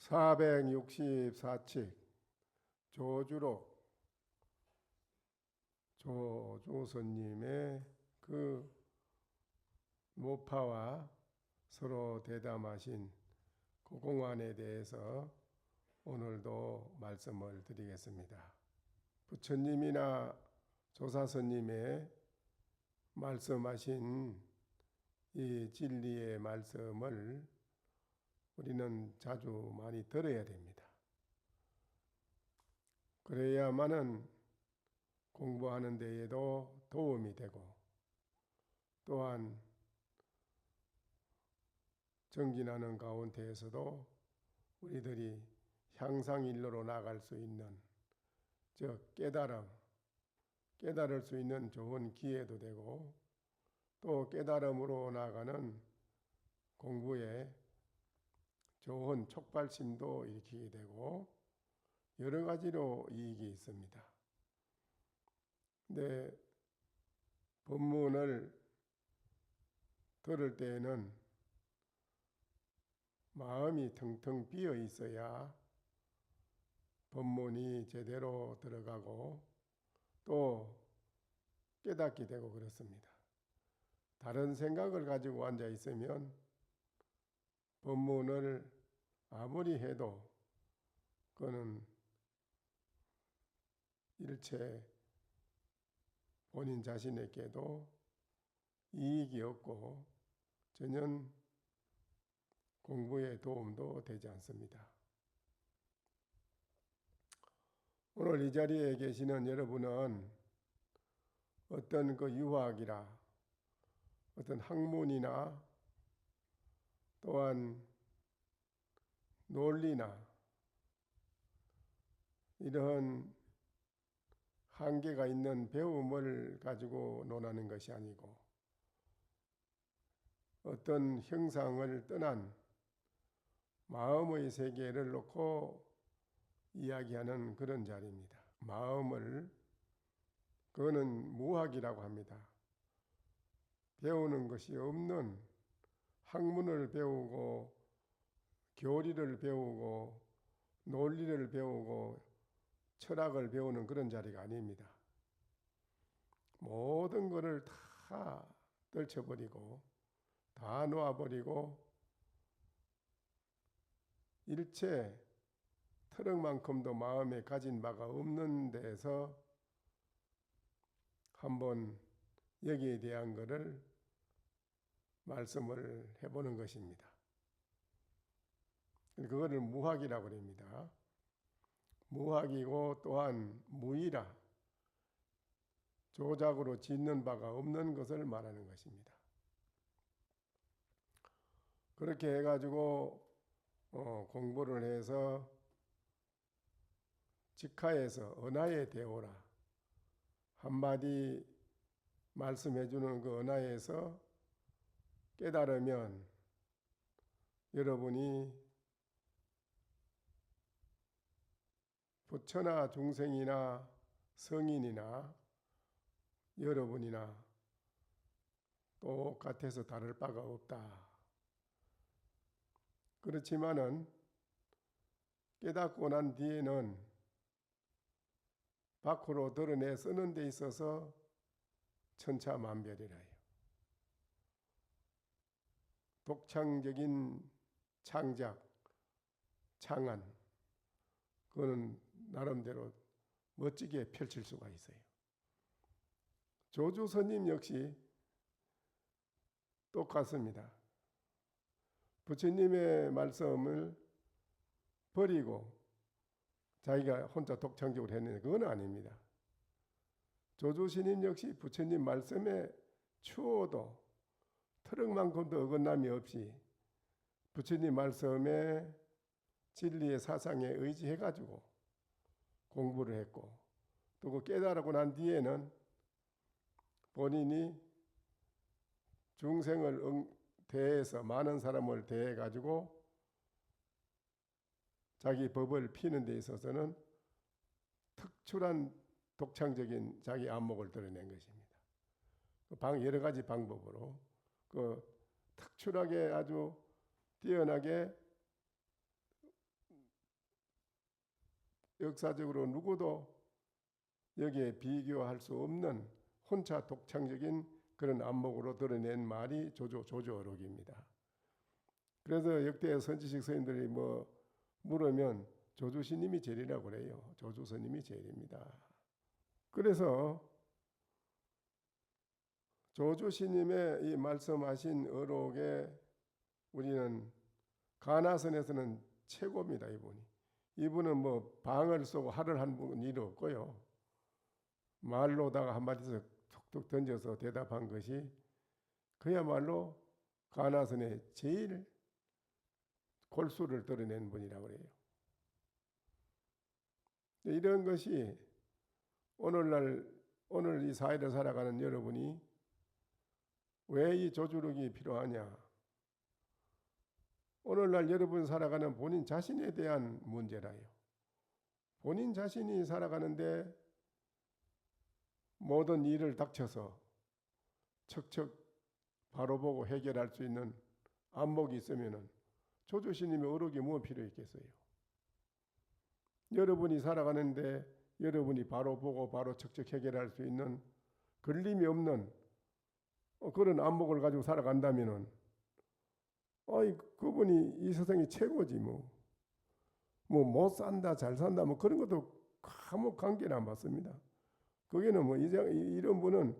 464칙 조주록 조조선님의 그 모파와 서로 대담하신 그 공안에 대해서 오늘도 말씀을 드리겠습니다. 부처님이나 조사선님의 말씀하신 이 진리의 말씀을 우리는 자주 많이 들어야 됩니다. 그래야만은 공부하는 데에도 도움이 되고 또한 정진하는 가운데에서도 우리들이 향상일로로 나갈 수 있는 즉 깨달을 수 있는 좋은 기회도 되고 또 깨달음으로 나가는 공부에 좋은 촉발심도 일으키게 되고 여러 가지로 이익이 있습니다. 근데 법문을 들을 때에는 마음이 텅텅 비어 있어야 법문이 제대로 들어가고 또 깨닫게 되고 그렇습니다. 다른 생각을 가지고 앉아 있으면 법문을 아무리 해도 그거는 일체 본인 자신에게도 이익이 없고 전혀 공부에 도움도 되지 않습니다. 오늘 이 자리에 계시는 여러분은 어떤 그 유학이라 어떤 학문이나 또한 논리나 이런 한계가 있는 배움을 가지고 논하는 것이 아니고 어떤 형상을 떠난 마음의 세계를 놓고 이야기하는 그런 자리입니다. 마음을 그거는 무학이라고 합니다. 배우는 것이 없는 학문을 배우고 교리를 배우고 논리를 배우고 철학을 배우는 그런 자리가 아닙니다. 모든 것을 다 떨쳐버리고 다 놓아버리고 일체 트럭만큼도 마음에 가진 바가 없는 데서 한번 여기에 대한 것을 말씀을 해보는 것입니다. 그거를 무학이라고 합니다. 무학이고 또한 무의라 조작으로 짓는 바가 없는 것을 말하는 것입니다. 그렇게 해가지고 공부를 해서 직하에서 언하에 대오라 한마디 말씀해주는 그 언하에서 깨달으면 여러분이 부처나 중생이나 성인이나 여러분이나 똑같아서 다를 바가 없다. 그렇지만은 깨닫고 난 뒤에는 밖으로 드러내 쓰는 데 있어서 천차만별이라요. 독창적인 창작, 창안 그거는 나름대로 멋지게 펼칠 수가 있어요. 조주스님 역시 똑같습니다. 부처님의 말씀을 버리고 자기가 혼자 독창적으로 했는데 그건 아닙니다. 조주스님 역시 부처님 말씀에 추워도 트럭만큼도 어긋남이 없이 부처님 말씀에 진리의 사상에 의지해가지고 공부를 했고 또 그 깨달고 난 뒤에는 본인이 중생을 대해서 많은 사람을 대해가지고 자기 법을 피는 데 있어서는 특출한 독창적인 자기 안목을 드러낸 것입니다. 여러 가지 방법으로 그 특출하게 아주 뛰어나게 역사적으로 누구도 여기에 비교할 수 없는 혼자 독창적인 그런 안목으로 드러낸 말이 조조어록입니다. 그래서 역대 선지식 스님들이 뭐 물으면 조조스님이 제일이라고 그래요. 조조스님이 제일입니다. 그래서 조조스님의 이 말씀하신 어록에 우리는 가나선에서는 최고입니다. 이분은 뭐 방을 쏘고 할을 한 분 일 없고요. 말로다가 한마디씩 툭툭 던져서 대답한 것이 그야말로 가나선의 제일 골수를 드러낸 분이라고 그래요. 이런 것이 오늘 이 사회를 살아가는 여러분이 왜 이 조주력이 필요하냐? 오늘날 여러분 살아가는 본인 자신에 대한 문제라요. 본인 자신이 살아가는데 모든 일을 닥쳐서 척척 바로 보고 해결할 수 있는 안목이 있으면은 조조스님의 어록이 뭐 필요 있겠어요? 여러분이 살아가는데 여러분이 바로 보고 바로 척척 해결할 수 있는 걸림이 없는 그런 안목을 가지고 살아간다면은 그분이 이 세상이 최고지 뭐 못 산다 잘 산다 뭐 그런 것도 아무 관계는 안 받습니다. 거기는 뭐 이런 분은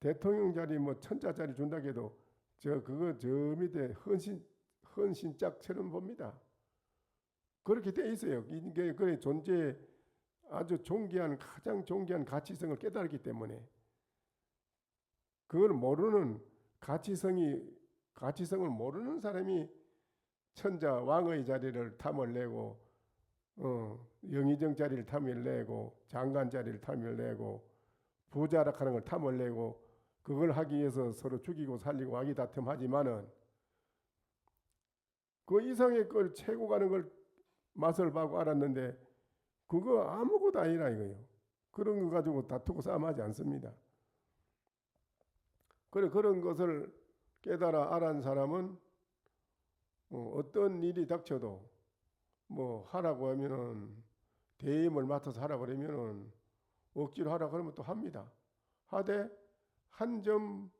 대통령 자리 뭐 천자짜리 준다고 해도 저 밑에 헌신짝처럼 봅니다. 그렇게 돼 있어요. 이게 그의 존재 아주 가장 존귀한 가치성을 깨달았기 때문에 그걸 모르는 가치성을 모르는 사람이 천자 왕의 자리를 탐을 내고 영의정 자리를 탐을 내고 장관 자리를 탐을 내고 부자락하는 걸 탐을 내고 그걸 하기 위해서 서로 죽이고 살리고 아기다툼하지만은 그 이상의 걸 채고 가는 걸 맛을 보고 알았는데 그거 아무것도 아니라 이거예요. 그런 거 가지고 다투고 싸움하지 않습니다. 그런 것을 깨달아 알은 사람은 어떤 일이 닥쳐도 뭐 하라고 하면은 대임을 맡아서 하라고 그러면은 억지로 하라고 그러면 또 합니다. 하되 한 점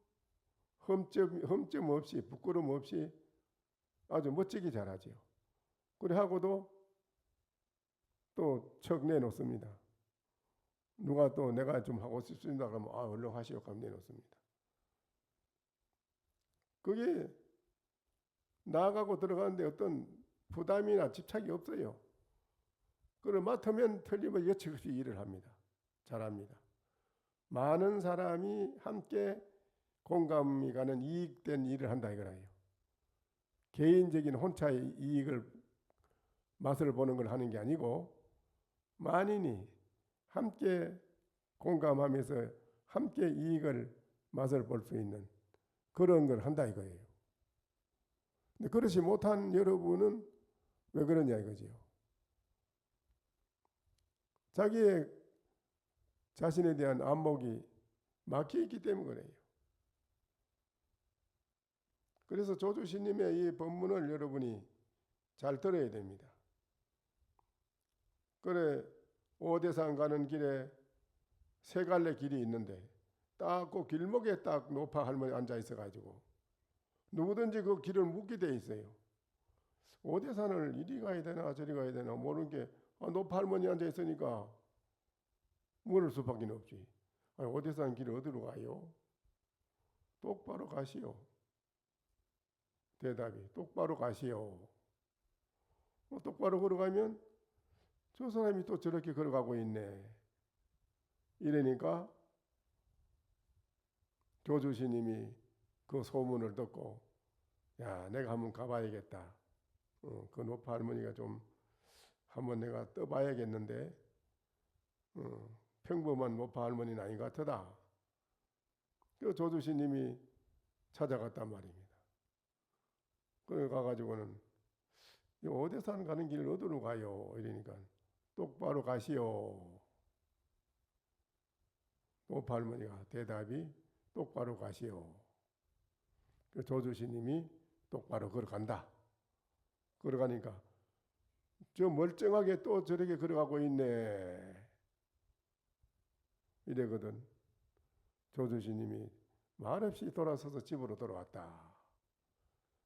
흠점 없이 부끄럼 없이 아주 멋지게 잘하지요. 그래 하고도 또 척 내놓습니다. 누가 또 내가 좀 하고 싶습니다 그러면 얼른 하시오 하면 내놓습니다. 그게 나아가고 들어가는데 어떤 부담이나 집착이 없어요. 그걸 맡으면 틀림없이 여측없이 일을 합니다. 잘합니다. 많은 사람이 함께 공감이 가는 이익된 일을 한다 이거예요. 개인적인 혼자의 이익을 맛을 보는 걸 하는 게 아니고 만인이 함께 공감하면서 함께 이익을 맛을 볼 수 있는 그런 걸 한다 이거예요. 근데 그렇지 못한 여러분은 왜 그러냐 이거지요. 자기의 자신에 대한 안목이 막혀 있기 때문에 그래요. 그래서 조조스님의 이 법문을 여러분이 잘 들어야 됩니다. 그래 오대산 가는 길에 세 갈래 길이 있는데 딱 그 길목에 딱 노파 할머니 앉아 있어가지고 누구든지 그 길을 묻게 돼 있어요. 오대산을 이리 가야 되나 저리 가야 되나 모르는 게 노파 할머니 앉아 있으니까 물을 수밖에 없지. 오대산 길을 어디로 가요? 똑바로 가시오. 대답이 똑바로 가시오. 똑바로 걸어가면 저 사람이 또 저렇게 걸어가고 있네. 이러니까 조조스님이 그 소문을 듣고 야 내가 한번 가봐야겠다. 그 노파 할머니가 좀 한번 내가 떠봐야겠는데 평범한 노파 할머니는 아닌 것 같다. 그 조조스님이 찾아갔단 말입니다. 그래 가가지고는 오대산 가는 길 어디로 가요? 이러니까 똑바로 가시오. 노파 할머니가 대답이 똑바로 가시오. 그 조조스님이 똑바로 걸어간다. 걸어가니까 저 멀쩡하게 또 저렇게 걸어가고 있네. 이래거든. 조주시님이 말없이 돌아서서 집으로 돌아왔다.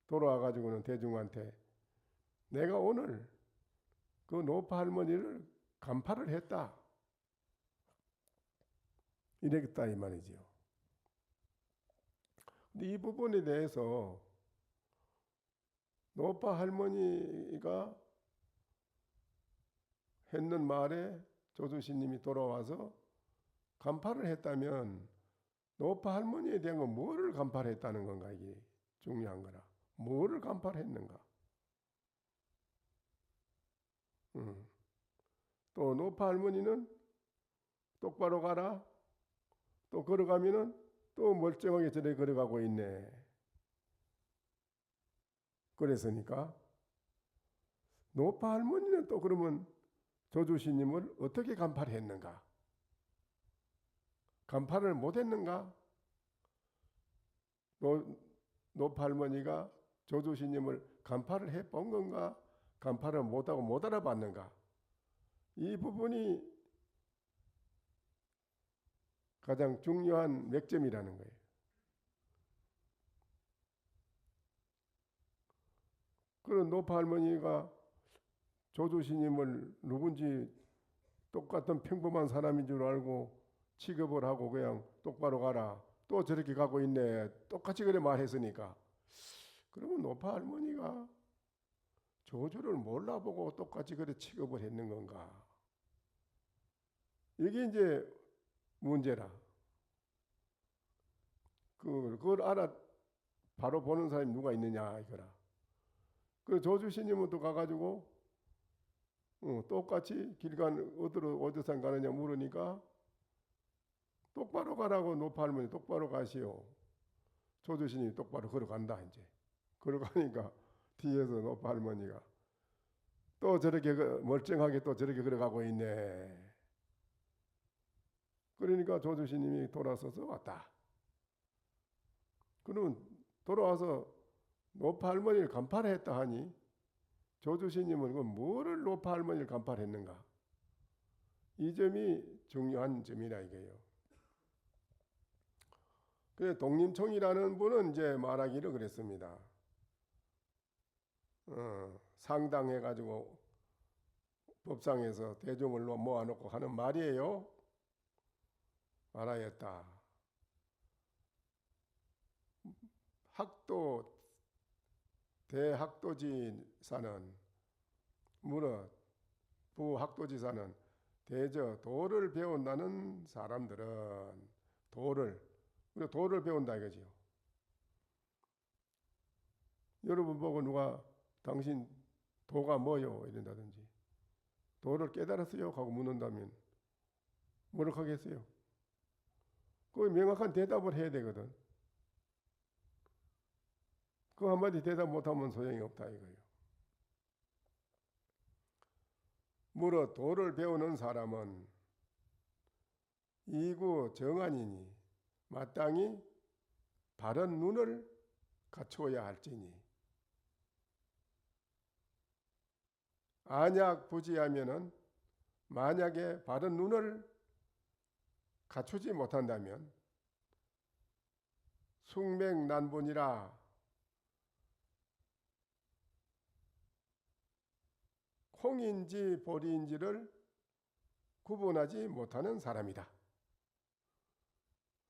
돌아와가지고는 대중한테 내가 오늘 그 노파 할머니를 간파를 했다. 이랬다 이 말이지요. 근데 이 부분에 대해서 노파 할머니가 했는 말에 조주시님이 돌아와서 간파를 했다면 노파 할머니에 대한 건 뭐를 간파를 했다는 건가, 이게 중요한 거라. 뭐를 간파를 했는가. 또 노파 할머니는 똑바로 가라. 또 걸어가면은 또 멀쩡하게 저래 걸어가고 있네. 그랬으니까 노파 할머니는 또 그러면 조주시님을 어떻게 간파를 했는가? 간파를 못했는가? 노파 할머니가 조주시님을 간파를 해본 건가? 간파를 못하고 못 알아봤는가? 이 부분이 가장 중요한 맥점이라는 거예요. 그런 노파 할머니가 조주시님을 누군지 똑같은 평범한 사람인 줄 알고 취급을 하고 그냥 똑바로 가라. 또 저렇게 가고 있네. 똑같이 그래 말했으니까. 그러면 노파 할머니가 조주를 몰라보고 똑같이 그래 취급을 했는 건가? 이게 이제 문제라. 그걸 알아 바로 보는 사람이 누가 있느냐 이거라. 그 조주시님은 또 가가지고 똑같이 어디서 가느냐 물으니까 똑바로 가라고 노파 할머니 똑바로 가시오. 조주시님이 똑바로 걸어간다 이제. 걸어가니까 뒤에서 노파 할머니가 또 저렇게 멀쩡하게 또 저렇게 걸어가고 있네. 그러니까 조주시님이 돌아서서 왔다. 그러면 돌아와서 노파 할머니를 간파를 했다 하니 조주시님은 그 뭐를 노파 할머니를 간파를 했는가? 이 점이 중요한 점이라 이거예요. 그래서 독림총이라는 분은 이제 말하기를 그랬습니다. 상당해가지고 법상에서 대중을 모아놓고 하는 말이에요. 말하였다. 대학도지사는 무릇 부학도지사는 대저 도를 배운다는 사람들은 우리가 도를 배운다 이거지요. 여러분 보고 누가 당신 도가 뭐요? 이런다든지 도를 깨달았어요? 하고 묻는다면 뭐라고 하겠어요? 그 명확한 대답을 해야 되거든. 그 한마디 대답 못하면 소용이 없다 이거예요. 무릇 도를 배우는 사람은 이구 정한이니 마땅히 바른 눈을 갖추어야 할지니 안약 부지하면은 만약에 바른 눈을 갖추지 못한다면 숙맥난분이라 콩인지 보리인지를 구분하지 못하는 사람이다.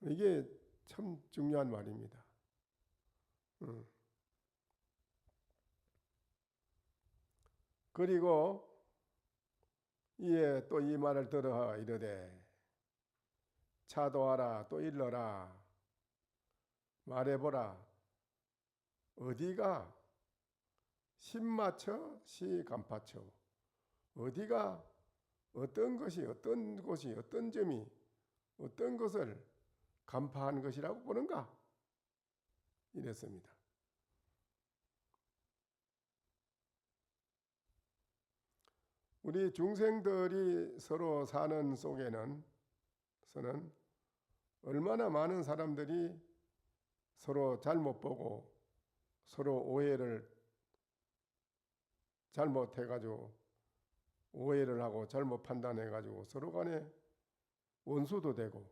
이게 참 중요한 말입니다. 그리고 이에 또 이 말을 들어 이르되 차도하라 또 일러라 말해보라 어디가 신마처 시간파처 어디가 어떤 것이 어떤 곳이 어떤 점이 어떤 것을 간파한 것이라고 보는가 이랬습니다. 우리 중생들이 서로 사는 속에는 얼마나 많은 사람들이 서로 잘못 보고 서로 오해를 잘못해가지고 오해를 하고 잘못 판단해 가지고 서로 간에 원수도 되고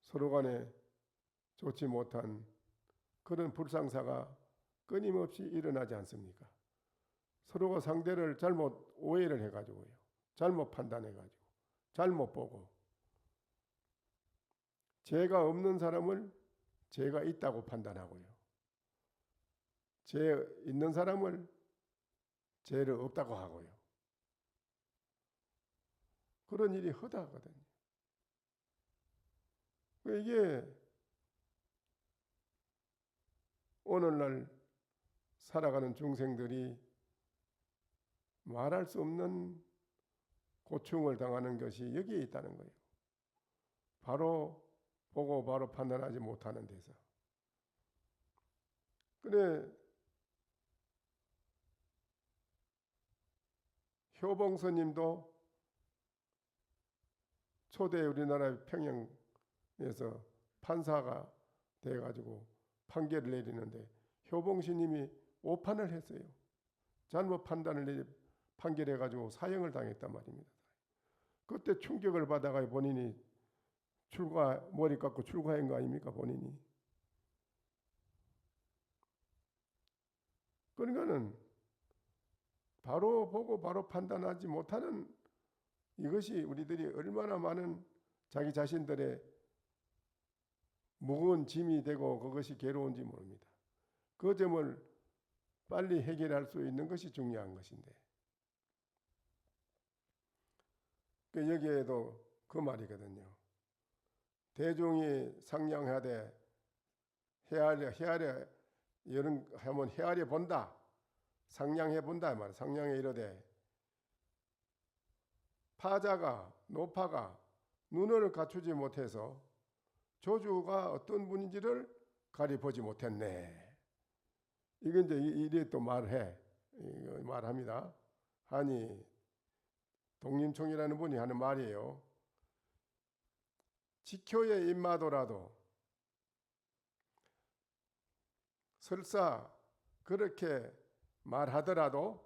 서로 간에 좋지 못한 그런 불상사가 끊임없이 일어나지 않습니까? 서로가 상대를 잘못 오해를 해가지고요. 잘못 판단해가지고 잘못 보고 죄가 없는 사람을 죄가 있다고 판단하고요. 죄 있는 사람을 죄를 없다고 하고요. 그런 일이 허다하거든요. 이게 오늘날 살아가는 중생들이 말할 수 없는 고충을 당하는 것이 여기에 있다는 거예요. 바로 보고 바로 판단하지 못하는 데서. 그래 효봉 스님도 초대 우리나라 평양에서 판사가 돼가지고 판결을 내리는데 효봉 스님이 오판을 했어요. 잘못 판결해가지고 사형을 당했단 말입니다. 그때 충격을 받아가 본인이 머리 깎고 출가한 거 아닙니까 본인이. 그러니까는 바로 보고 바로 판단하지 못하는 이것이 우리들이 얼마나 많은 자기 자신들의 무거운 짐이 되고 그것이 괴로운지 모릅니다. 그 점을 빨리 해결할 수 있는 것이 중요한 것인데 여기에도 그 말이거든요. 대중이 상냥하되 헤아려 이런 하면 헤아려 본다. 상냥해 본다 말. 상냥해 이르되 파자가 노파가 눈을 갖추지 못해서 조주가 어떤 분인지를 가리보지 못했네. 이게 이제 이래 또 말합니다. 한이 독림총이라는 분이 하는 말이에요. 지켜의 입마도라도 설사 그렇게 말하더라도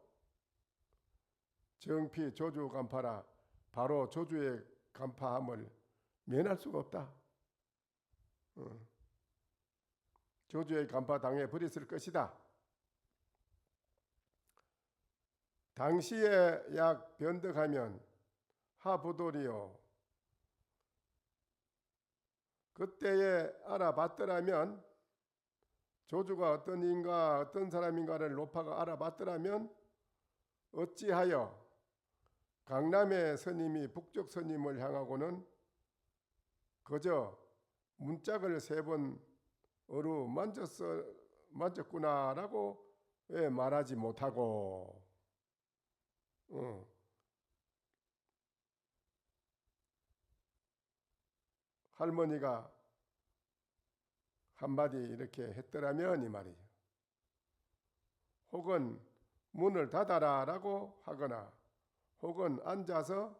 정피 조주 간파라 바로 조주의 간파함을 면할 수가 없다. 조주의 간파 당해 버렸을 것이다. 당시에 약 변덕하면 하부돌이요. 그때에 알아봤더라면 조주가 어떤 인가 어떤 사람인가를 노파가 알아봤더라면 어찌하여 강남의 스님이 북쪽 스님을 향하고는 그저 문짝을 3번 어루 만졌구나라고 왜 말하지 못하고 할머니가 한마디 이렇게 했더라면 이 말이죠. 혹은 문을 닫아라 라고 하거나 혹은 앉아서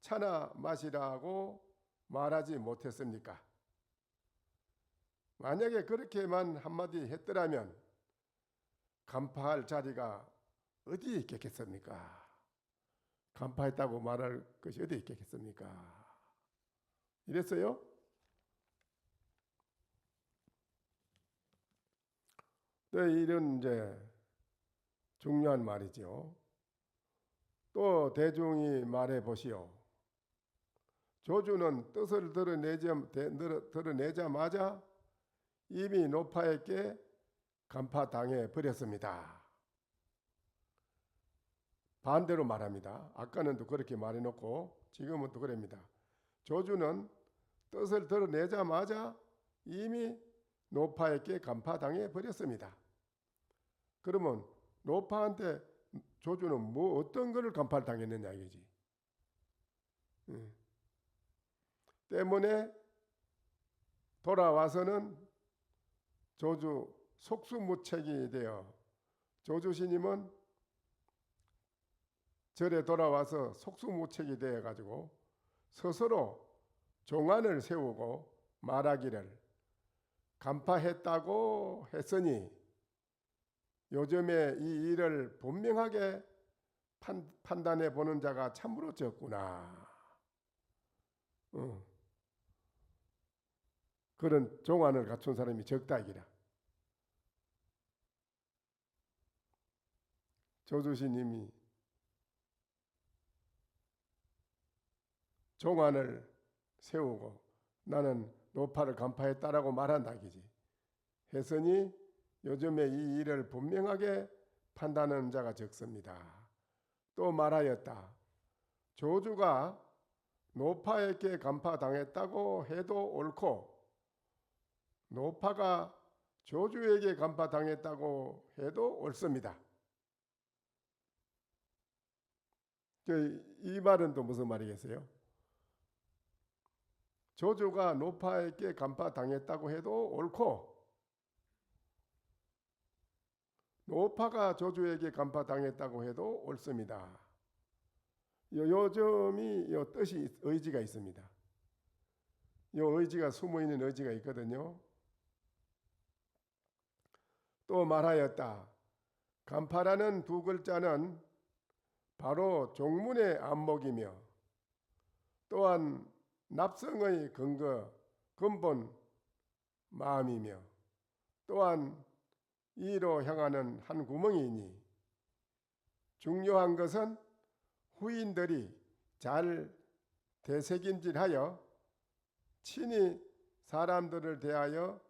차나 마시라고 말하지 못했습니까? 만약에 그렇게만 한마디 했더라면 간파할 자리가 어디에 있겠습니까? 간파했다고 말할 것이 어디에 있겠습니까? 이랬어요? 네, 이런 이제 중요한 말이죠. 또 대중이 말해 보시오. 조주는 뜻을 드러내자마자 이미 노파에게 간파당해 버렸습니다. 반대로 말합니다. 아까는 또 그렇게 말해놓고 지금은 또 그럽니다. 조주는 뜻을 드러내자마자 이미 노파에게 간파당해 버렸습니다. 그러면 노파한테 조주는 뭐 어떤 것을 간파를 당했느냐 이거지. 때문에 돌아와서는 조주 속수무책이 되어 조주 스님은 절에 돌아와서 속수무책이 되어 가지고 스스로 종안을 세우고 말하기를 간파했다고 했으니 요즘에 이 일을 분명하게 판단해 보는 자가 참으로 적구나. 그런 종안을 갖춘 사람이 적다 이기라. 조주시님이 종안을 세우고 나는 노파를 간파했다라고 말한다 이지. 했으니 요즘에 이 일을 분명하게 판단하는 자가 적습니다. 또 말하였다. 조주가 노파에게 간파당했다고 해도 옳고 노파가 조주에게 간파당했다고 해도 옳습니다. 이 말은 또 무슨 말이겠어요? 조주가 노파에게 간파당했다고 해도 옳고 노파가 조주에게 간파당했다고 해도 옳습니다. 요 점이 요 뜻이 의지가 있습니다. 요 의지가 숨어있는 의지가 있거든요. 또 말하였다. 간파라는 두 글자는 바로 종문의 안목이며 또한 납성의 근본 마음이며 또한 이로 향하는 한 구멍이니 중요한 것은 후인들이 잘 되새김질하여 친히 사람들을 대하여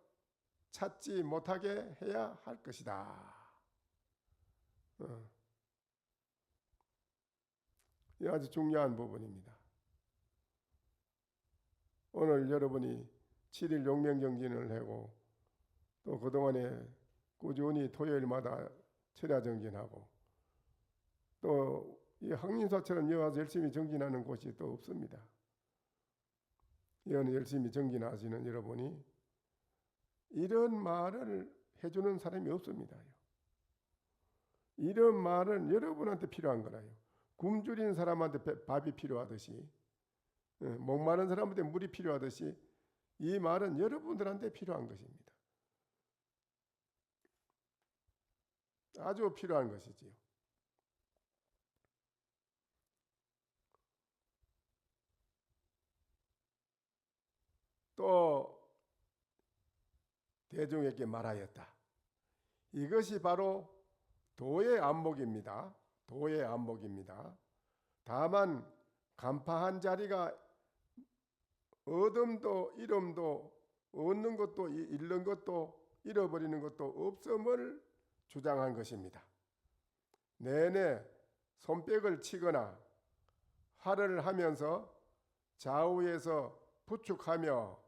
찾지 못하게 해야 할 것이다. 이 아주 중요한 부분입니다. 오늘 여러분이 7일 용명정진을 하고 또 그동안에 꾸준히 토요일마다 철야정진하고 또 이 항림사처럼 여와서 열심히 정진하는 곳이 또 없습니다. 이런 열심히 정진하시는 여러분이 이런 말을 해주는 사람이 없습니다. 이런 말은 여러분한테 필요한 거라요. 굶주린 사람한테 밥이 필요하듯이 목마른 사람한테 물이 필요하듯이 이 말은 여러분들한테 필요한 것입니다. 아주 필요한 것이지요. 또 대중에게 말하였다. 이것이 바로 도의 안목입니다. 도의 안목입니다. 다만 간파한 자리가 얻음도 잃음도 얻는 것도 잃는 것도 잃어버리는 것도 없음을 주장한 것입니다. 내내 손뼉을 치거나 활을 하면서 좌우에서 부축하며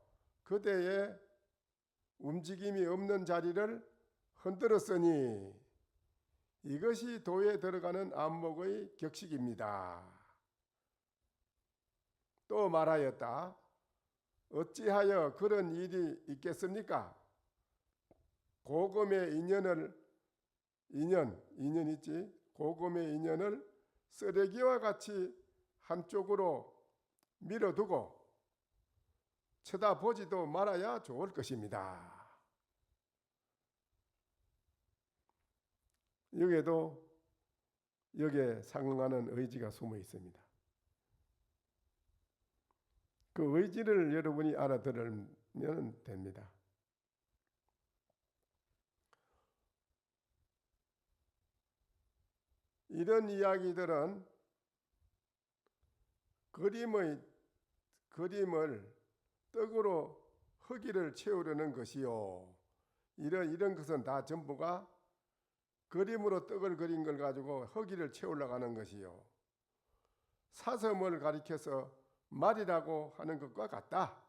그대의 움직임이 없는 자리를 흔들었으니 이것이 도에 들어가는 안목의 격식입니다. 또 말하였다. 어찌하여 그런 일이 있겠습니까? 고금의 인연 있지? 고금의 인연을 쓰레기와 같이 한쪽으로 밀어두고 쳐다보지도 말아야 좋을 것입니다. 여기에 상응하는 의지가 숨어 있습니다. 그 의지를 여러분이 알아들으면 됩니다. 이런 이야기들은 그림을 떡으로 허기를 채우려는 것이요. 이런 것은 다 전부가 그림으로 떡을 그린 걸 가지고 허기를 채우려고 하는 것이요. 사슴을 가리켜서 말이라고 하는 것과 같다.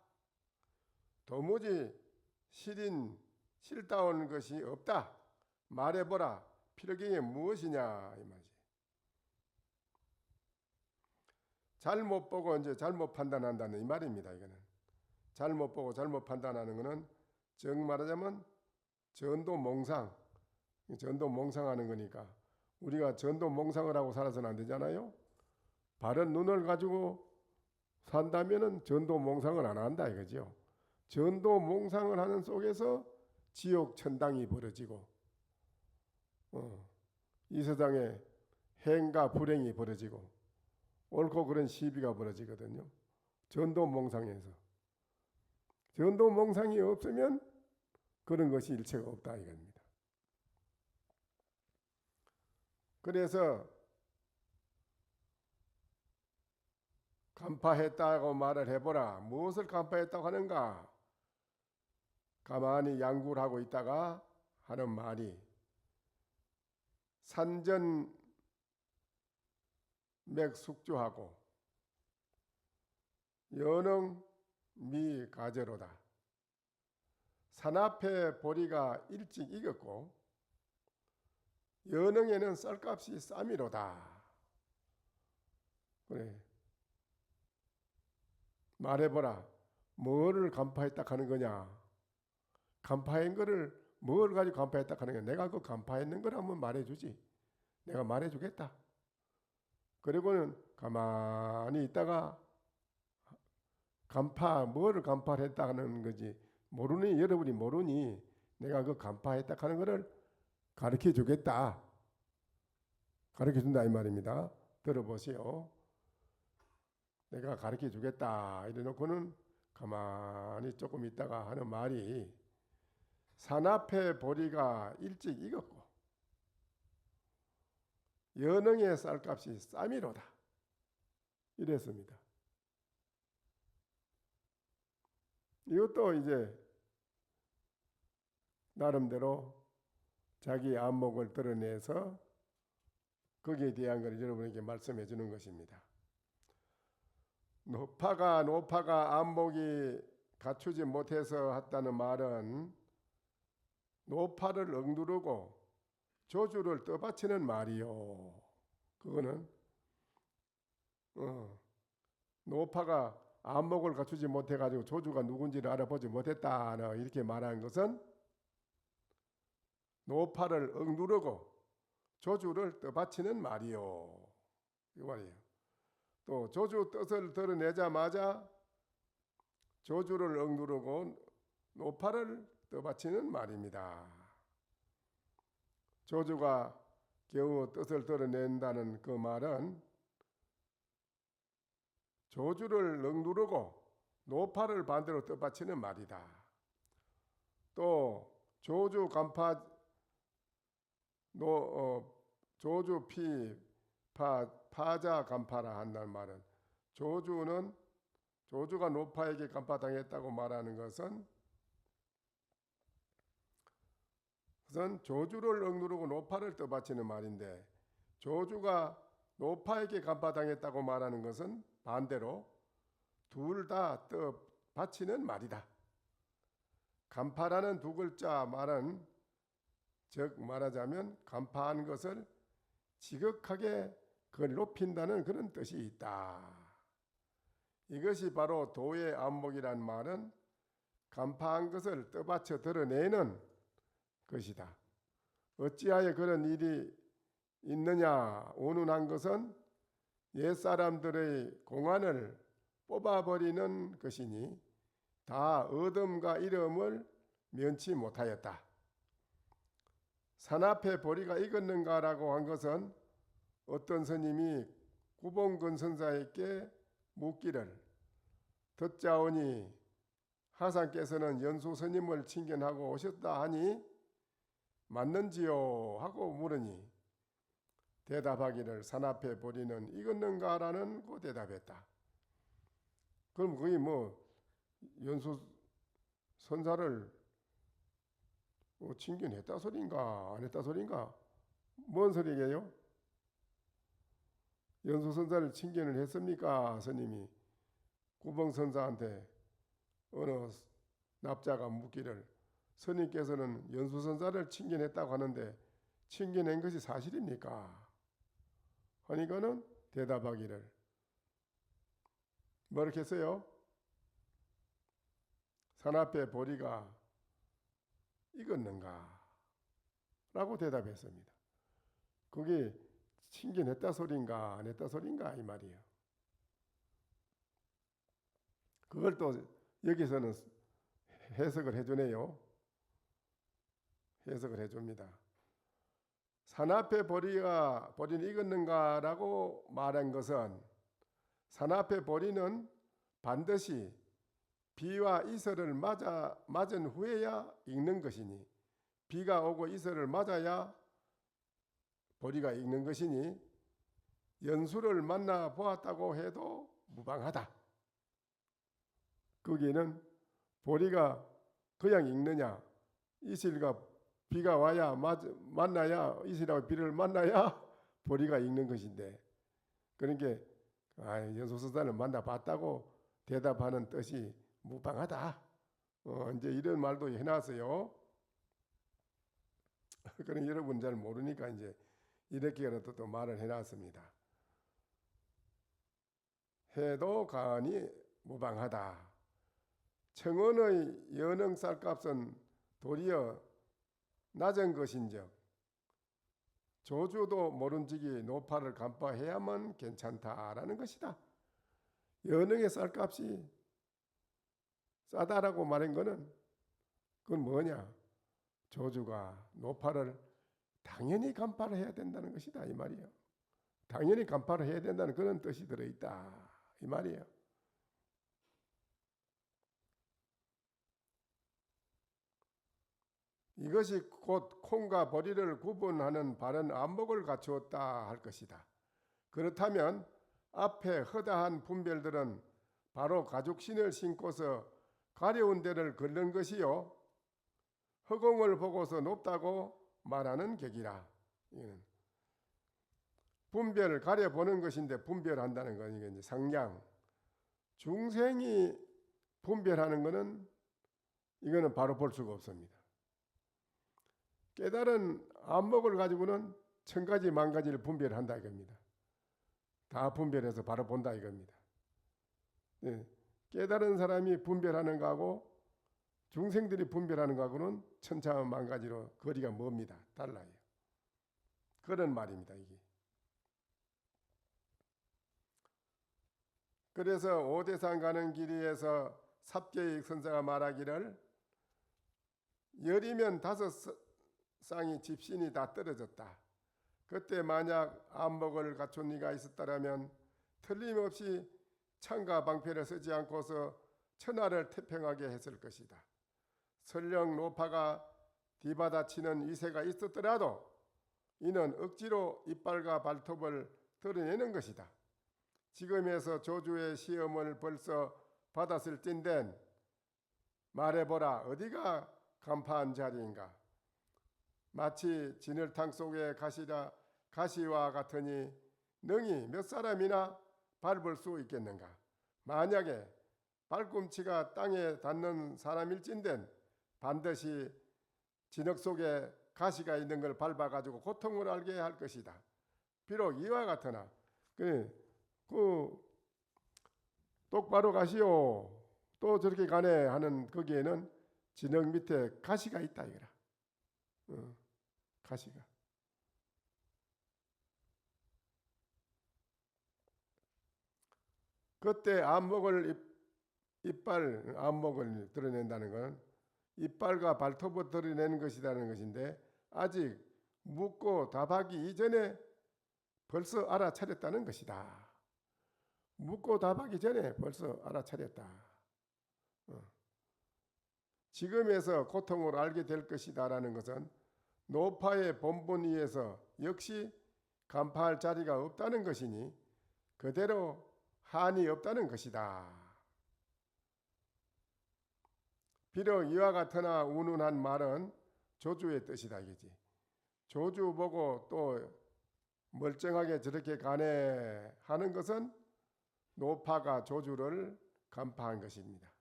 도무지 실다운 것이 없다. 말해보라. 필경이 무엇이냐 이 말이지. 잘못 보고 이제 잘못 판단한다는 이 말입니다. 이거는 잘못 보고 잘못 판단하는 것은 정 말하자면 전도몽상 하는 거니까 우리가 전도몽상을 하고 살아서는 안 되잖아요. 바른 눈을 가지고 산다면은 전도몽상을 안 한다 이거죠. 전도몽상을 하는 속에서 지옥 천당이 벌어지고 이 세상에 행과 불행이 벌어지고 옳고 그른 시비가 벌어지거든요. 전도몽상에서. 전도몽상이 없으면 그런 것이 일체가 없다 이겁니다. 그래서 간파했다고 말을 해보라. 무엇을 간파했다고 하는가? 가만히 양구를 하고 있다가 하는 말이 산전맥숙주하고 연흥 미가제로다. 산 앞에 보리가 일찍 익었고 연흥에는 쌀값이 쌈이로다. 그래. 말해보라. 뭐를 간파했다 하는 거냐? 간파한 거를 뭘 가지고 간파했다 하는 거냐? 내가 그 간파했는 걸 한번 말해주지. 내가 말해주겠다. 그리고는 가만히 있다가 뭐를 간파를 했다 하는 거지. 모르니, 여러분이 모르니 내가 그 간파했다 하는 거를 가르쳐 주겠다. 가르쳐 준다 이 말입니다. 들어보세요. 내가 가르쳐 주겠다. 이래 놓고는 가만히 조금 있다가 하는 말이 산 앞에 보리가 일찍 익었고 연흥의 쌀값이 쌈이로다. 이랬습니다. 이것도 이제 나름대로 자기 안목을 드러내서 거기에 대한 걸 여러분에게 말씀해 주는 것입니다. 노파가 안목이 갖추지 못해서 했다는 말은 노파를 억누르고 조주를 떠받치는 말이요. 그거는 노파가 안목을 갖추지 못해가지고 조주가 누군지를 알아보지 못했다 이렇게 말하는 것은 노파를 억누르고 조주를 떠받치는 말이요. 이 말이에요. 또 조주 뜻을 드러내자마자 조주를 억누르고 노파를 떠받치는 말입니다. 조주가 겨우 뜻을 드러낸다는 그 말은 조주를 억누르고 노파를 반대로 떠받치는 말이다. 또 조주 간파 조주 피 파자 간파라 한다는 말은 조주가 노파에게 간파당했다고 말하는 것은 조주를 억누르고 노파를 떠받치는 말인데 조주가 노파에게 간파당했다고 말하는 것은 반대로 둘 다 떠받치는 말이다. 간파라는 두 글자 말은 즉 말하자면 간파한 것을 지극하게 그걸 높인다는 그런 뜻이 있다. 이것이 바로 도의 안목이란 말은 간파한 것을 떠받쳐 드러내는 것이다. 어찌하여 그런 일이 있느냐 운운한 것은 옛사람들의 공안을 뽑아버리는 것이니 다 얻음과 잃음을 면치 못하였다. 산 앞에 보리가 익었는가라고 한 것은 어떤 스님이 구봉근선사에게 묻기를 듣자오니 하상께서는 연수 스님을 칭견하고 오셨다 하니 맞는지요 하고 물으니 대답하기를 산 앞에 보리는 익었는가라는 고 대답했다. 그럼 그게 연수 선사를 칭견했다 소린가 안 했다 소린가? 뭔 소리게요? 연수 선사를 칭견을 했습니까? 스님이 구봉 선사한테 어느 납자가 묻기를 스님께서는 연수 선사를 칭견했다고 하는데 칭견한 것이 사실입니까? 하니까는 대답하기를 뭐렇게 했어요? 산 앞에 보리가 익었는가? 라고 대답했습니다. 그게 칭견했다 소린가 안 했다 소린가 이 말이에요. 그걸 또 여기서는 해석을 해주네요. 해석을 해줍니다. 산 앞에 보리는 익었는가라고 말한 것은 산 앞에 보리는 반드시 비와 이슬을 맞은 후에야 익는 것이니 비가 오고 이슬을 맞아야 보리가 익는 것이니 연수를 만나 보았다고 해도 무방하다. 거기에는 보리가 그냥 익느냐, 이슬과 비가 와야 만나야, 이슬하고 비를 만나야 보리가 익는 것인데, 그러니까 연소수단을 만나봤다고 대답하는 뜻이 무방하다. 이제 이런 말도 해놨어요. 그런 여러분 잘 모르니까 이제 이렇게라도 또 말을 해놨습니다. 해도 가하니 무방하다. 청원의 연흥 쌀값은 도리어 낮은 것인즉 조주도 모른지기 노파를 간파해야만 괜찮다라는 것이다. 연흥의 쌀값이 싸다라고 말한 거는 그건 뭐냐? 조주가 노파를 당연히 간파를 해야 된다는 것이다 이 말이에요. 당연히 간파를 해야 된다는 그런 뜻이 들어있다 이 말이에요. 이것이 곧 콩과 보리를 구분하는 바른 안목을 갖추었다 할 것이다. 그렇다면 앞에 허다한 분별들은 바로 가죽신을 신고서 가려운 데를 긁는 것이요 허공을 보고서 높다고 말하는 격이라. 분별을 가려보는 것인데 분별한다는 건 이게 이제 상량. 중생이 분별하는 것은 이거는 바로 볼 수가 없습니다. 깨달은 안목을 가지고는 천 가지 만 가지를 분별한다 이겁니다. 다 분별해서 바로 본다 이겁니다. 네. 깨달은 사람이 분별하는 거하고 중생들이 분별하는 거하고는 천차만 가지로 거리가 멉니다. 달라요. 그런 말입니다. 이게. 그래서 오대산 가는 길에서 삽계익 선사가 말하기를 열이면 5 쌍이 집신이 다 떨어졌다. 그때 만약 안목을 갖춘 이가 있었다면 틀림없이 창과 방패를 쓰지 않고서 천하를 태평하게 했을 것이다. 설령 노파가 뒤받아치는 위세가 있었더라도 이는 억지로 이빨과 발톱을 드러내는 것이다. 지금에서 조주의 시험을 벌써 받았을 찐된 말해보라 어디가 간파한 자리인가. 마치 진흙탕 속의 가시와 같으니 능히 몇 사람이나 밟을 수 있겠는가. 만약에 발꿈치가 땅에 닿는 사람일진된 반드시 진흙 속에 가시가 있는 걸 밟아가지고 고통을 알게 할 것이다. 비록 이와 같으나 똑바로 가시오 또 저렇게 가네 하는 거기에는 진흙 밑에 가시가 있다 이거라. 가시가. 그때 안목을 드러낸다는 것은 이빨과 발톱을 드러내는 것이라는 것인데 아직 묻고 답하기 이전에 벌써 알아차렸다는 것이다. 묻고 답하기 전에 벌써 알아차렸다. 지금에서 고통을 알게 될 것이다라는 것은 노파의 본분 위에서 역시 간파할 자리가 없다는 것이니 그대로 한이 없다는 것이다. 비록 이와 같으나 운운한 말은 조주의 뜻이다 이거지. 조주 보고 또 멀쩡하게 저렇게 가네 하는 것은 노파가 조주를 간파한 것입니다.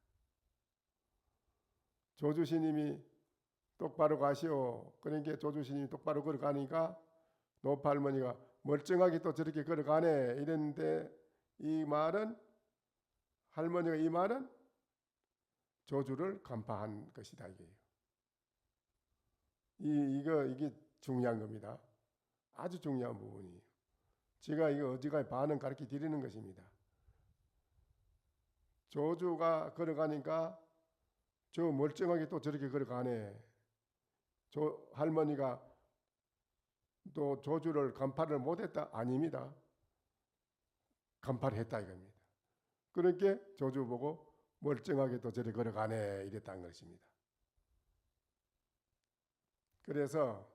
조주 스님이 똑바로 가시오. 그러니까 조주 스님이 똑바로 걸어가니까 노파 할머니가 멀쩡하게 또 저렇게 걸어가네 이랬는데 이 말은 할머니가 이 말은 조주를 간파한 것이다 이게요. 이게 중요한 겁니다. 아주 중요한 부분이에요. 제가 이거 어지간히 반은 가르쳐 드리는 것입니다. 조주가 걸어가니까 저 멀쩡하게 또 저렇게 걸어가네. 할머니가 또 조주를 간파를 못했다? 아닙니다. 간파를 했다 이겁니다. 그러니까 조주 보고 멀쩡하게 또 저리 걸어가네 이랬다는 것입니다. 그래서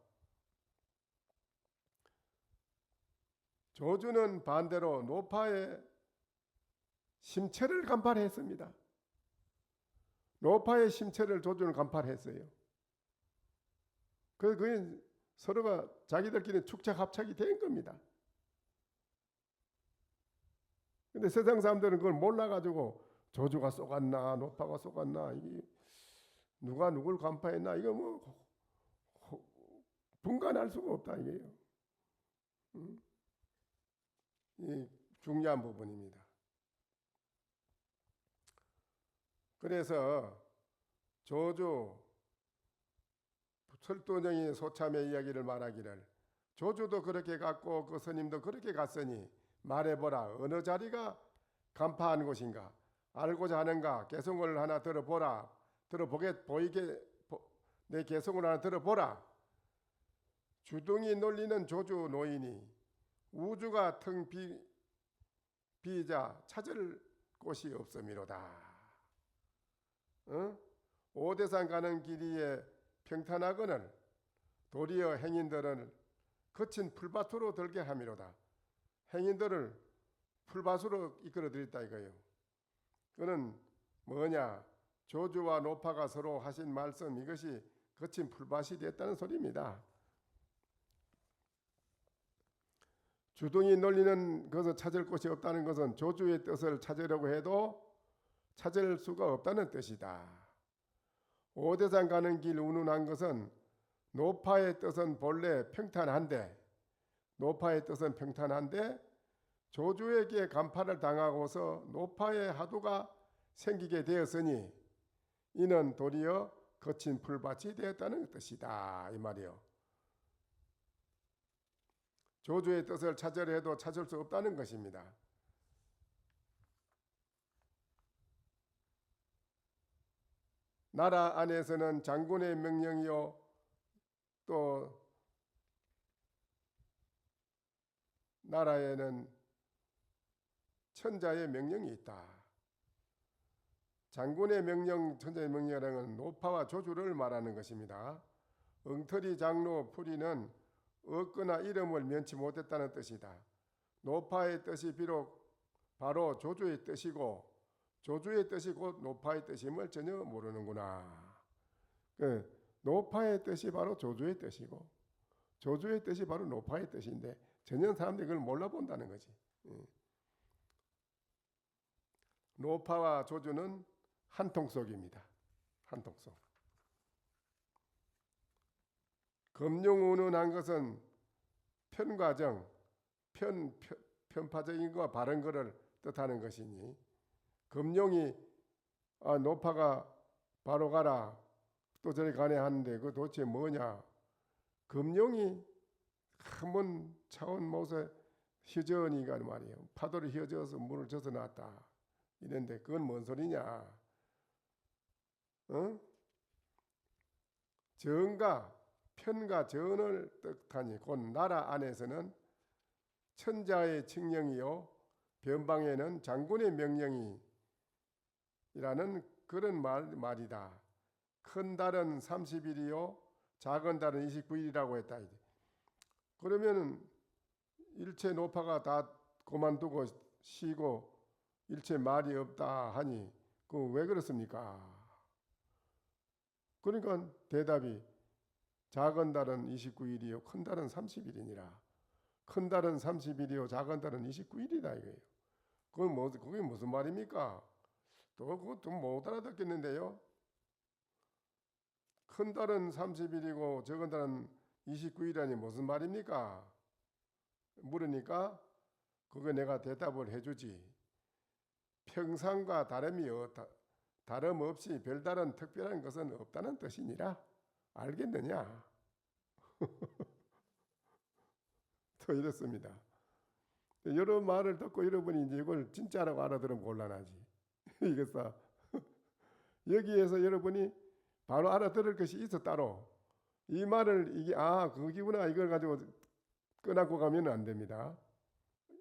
조주는 반대로 노파의 심체를 간파를 했습니다. 노파의 심체를 조주는 간파를 했어요. 그래서 그게 서로가 자기들끼리 축착합착이 된 겁니다. 근데 세상 사람들은 그걸 몰라가지고 조주가 쏘갔나 노파가 쏘갔나 이게 누가 누굴 간파했나 이거 뭐 분간할 수가 없다 이게요. 이 중요한 부분입니다. 그래서 조주 철도정이 소참의 이야기를 말하기를 조주도 그렇게 갔고 그 스님도 그렇게 갔으니 말해보라 어느 자리가 간파한 곳인가 알고자 하는가 개성을 하나 들어보라 내 개성을 하나 들어보라. 주둥이 놀리는 조주 노인이 우주가 텅 비자 찾을 곳이 없음이로다. 오대산 가는 길이에 평탄하거늘 도리어 행인들은 거친 풀밭으로 들게 함이로다. 행인들을 풀밭으로 이끌어 드렸다 이거예요. 그는 뭐냐? 조주와 노파가 서로 하신 말씀 이것이 거친 풀밭이 됐다는 소리입니다. 주둥이 놀리는 것을 찾을 곳이 없다는 것은 조주의 뜻을 찾으려고 해도 찾을 수가 없다는 뜻이다. 오대산 가는 길 운운한 것은 노파의 뜻은 본래 평탄한데 조주에게 간파를 당하고서 노파의 하두가 생기게 되었으니 이는 도리어 거친 풀밭이 되었다는 뜻이다 이 말이요. 조주의 뜻을 찾으려 해도 찾을 수 없다는 것입니다. 나라 안에서는 장군의 명령이요 또 나라에는 천자의 명령이 있다. 장군의 명령, 천자의 명령이라는 노파와 조주를 말하는 것입니다. 엉터리 장로 풀이는 얻거나 이름을 면치 못했다는 뜻이다. 노파의 뜻이 비록 바로 조주의 뜻이고 조주의 뜻이 곧 노파의 뜻임을 전혀 모르는구나. 노파의 뜻이 바로 조주의 뜻이고 조주의 뜻이 바로 노파의 뜻인데 전혀 사람들이 그걸 몰라본다는 거지. 노파와 조주는 한 통속입니다. 한 통속. 금융운운한 것은 편과정, 편파적인 것과 바른 것을 뜻하는 것이니 금룡이 노파가 바로 가라 또 저리 가네 하는데 그 도대체 뭐냐? 금룡이 한번 차원 못에 휘저으니까 말이에요. 파도를 휘저어서 물을 젖어 놨다. 이런데 그건 뭔 소리냐? 정과 편과 전을 뜻하니 곧 나라 안에서는 천자의 칙령이요 변방에는 장군의 명령이라는 그런 말이다. 큰 달은 30일이요 작은 달은 29일이라고 했다. 그러면 일체 노파가 다 그만두고 쉬고 일체 말이 없다 하니 그 왜 그렇습니까? 그러니까 대답이 작은 달은 29일이요 큰 달은 30일이니라. 큰 달은 30일이요 작은 달은 29일이다 이거예요. 그게 무슨 말입니까? 또 그것도 못 알아듣겠는데요. 큰 달은 30일이고 작은 달은 29일이라니 무슨 말입니까? 물으니까 그거 내가 대답을 해주지. 평상과 다름없이 별다른 특별한 것은 없다는 뜻이니라. 알겠느냐? 또 이렇습니다. 여러 말을 듣고 여러분이 이제 이걸 진짜라고 알아들으면 곤란하지. 이것사 여기에서 여러분이 바로 알아들을 것이 있어 따로 이 말을 이게 거기구나 이걸 가지고 끊고 가면 안 됩니다.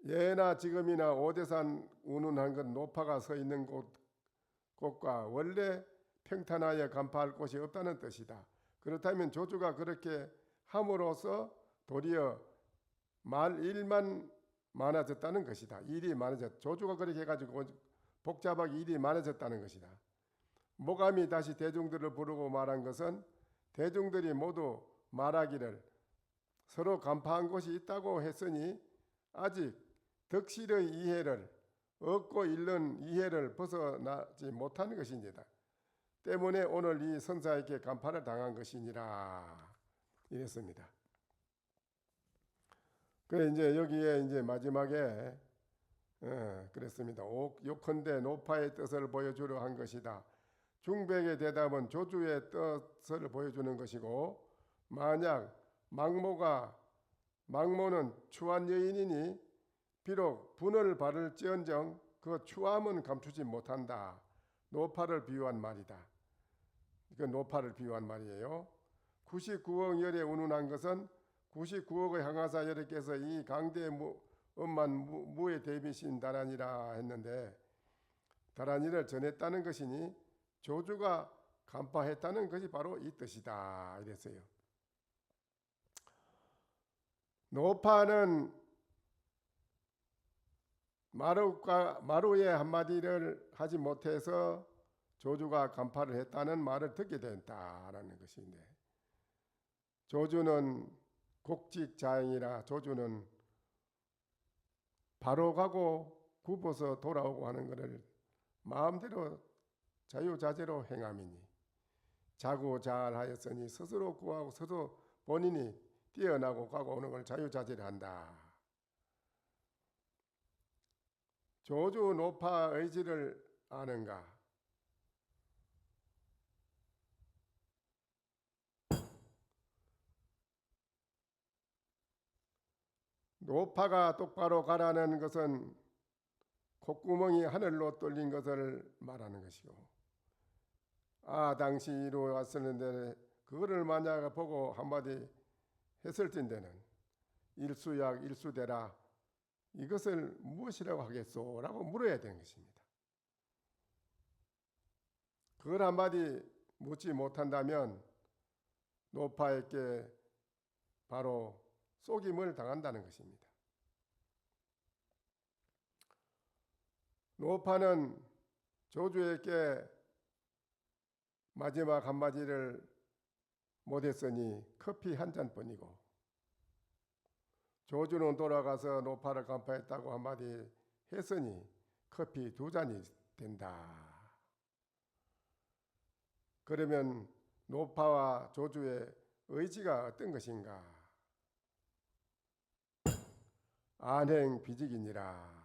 예나 지금이나 오대산 운운한 것 노파가 서 있는 곳과 원래 평탄하여 간파할 곳이 없다는 뜻이다. 그렇다면 조주가 그렇게 함으로써 도리어 말 일만 많아졌다는 것이다. 일이 많아졌다. 조주가 그렇게 해가지고 복잡하게 일이 많아졌다는 것이다. 모감이 다시 대중들을 부르고 말한 것은 대중들이 모두 말하기를 서로 간파한 곳이 있다고 했으니 아직 덕실의 이해를 얻고 잃는 이해를 벗어나지 못한 것입니다. 때문에 오늘 이 선사에게 간파를 당한 것이니라 이랬습니다. 그래 이제 여기에 이제 마지막에 그랬습니다. 요컨대 노파의 뜻을 보여주려 한 것이다. 중백의 대답은 조주의 뜻을 보여주는 것이고 만약 망모는 추한 여인이니 비록 분을 바를지언정 그 추함은 감추지 못한다. 노파를 비유한 말이다. 그 노파를 비유한 말이에요. 99억 열에 운운한 것은 99억의 항하사 여러께서 이 강대 엄만 무에 대비신 다란이라 했는데 다란이를 전했다는 것이니 조주가 간파했다는 것이 바로 이 뜻이다 이랬어요. 노파는 마루의 한마디를 하지 못해서 조주가 간파를 했다는 말을 듣게 된다라는 것인데 조주는 곡직자행이라 조주는 바로 가고 굽어서 돌아오고 하는 것을 마음대로 자유자재로 행함이니 자구자활하였으니 스스로 구하고 스스로 본인이 뛰어나고 가고 오는 걸 자유자재로 한다. 조주 노파 의지를 아는가? 노파가 똑바로 가라는 것은 콧구멍이 하늘로 뚫린 것을 말하는 것이고 당시 이루어왔었는데 그거를 만약 보고 한마디 했을 텐데는 일수약 일수대라 이것을 무엇이라고 하겠소? 라고 물어야 되는 것입니다. 그걸 한마디 묻지 못한다면 노파에게 바로 속임을 당한다는 것입니다. 노파는 조주에게 마지막 한마디를 못했으니 커피 한 잔뿐이고 조주는 돌아가서 노파를 간파했다고 한마디 했으니 커피 2잔이 된다. 그러면 노파와 조주의 의지가 어떤 것인가? 안행 비직이니라.